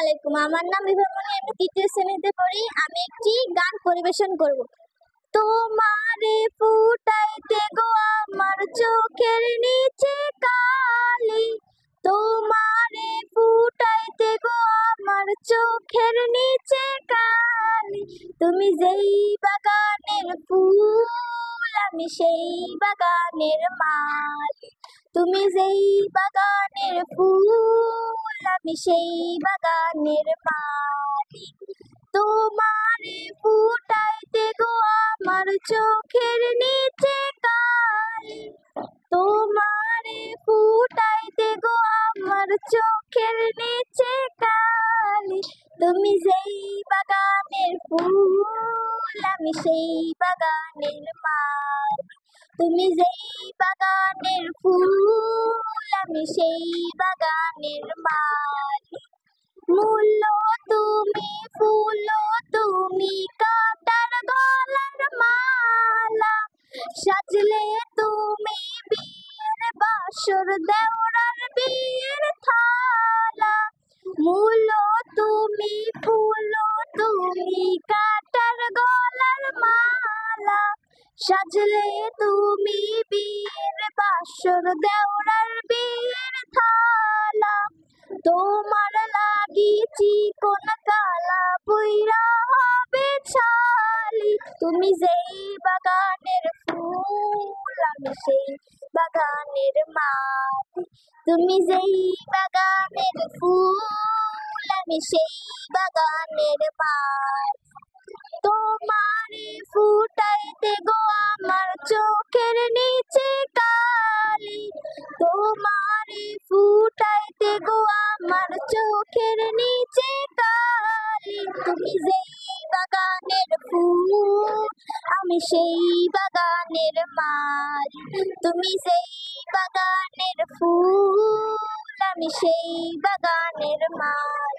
আলাইকুম, আমার নাম বিভামনি। আমি তৃতীয় শ্রেণীতে পড়ি। আমি একটি গান পরিবেশন করব। তোমারে ফুটাইতে গো আমার চোখের নিচে কালি, তোমারে ফুটাইতে গো আমার চোখের নিচে কালি। তুমি যেই বাগানের ফুল, আমি সেই বাগানের মালি। তুমি যেই বাগানের ফুল, আমি সেই বাগানের মালি। তোমারে ফুটাইতে গো আমার চোখের নিচে কালি, তোমারে ফুটাইতে গো আমার চোখের নিচে কালি। তুমি যেই বাগানের ফুল, আমি সেই বাগানের মালি। তুমি যেই বাগানের ফুল, আমি সেই বাগানের মালি। মূল্য তুমি, ফুল তুমি, কাটার গলার মালা, সাজলে তুমি বিয়ের বাসর, দেওরার বিয়ের থালা। মূল্য তুমি, ফুল তুমি, কাটার গলার মালা, সাজলে তুমি বিয়ের বাসর, দেওরার বিয়ের থালা। তোমার লাগিয়েছি কোন কালা, বইরা হবে ছালি। তুমি যেই বাগানের ফুল, আমি সেই বাগানের মালি। তুমি যেই বাগানের ফুল, আমি সেই বাগানের মালি। তোমারে ফুটাইতে গো আমার চোখের নিচে কালি, তোমারে ফুটাইতে গো আমার চোখের নিচে কালি। তুমি যেই বাগানের ফুল, আমি সেই বাগানের মালি। তুমি যেই বাগানের ফুল, আমি সেই বাগানের মালি।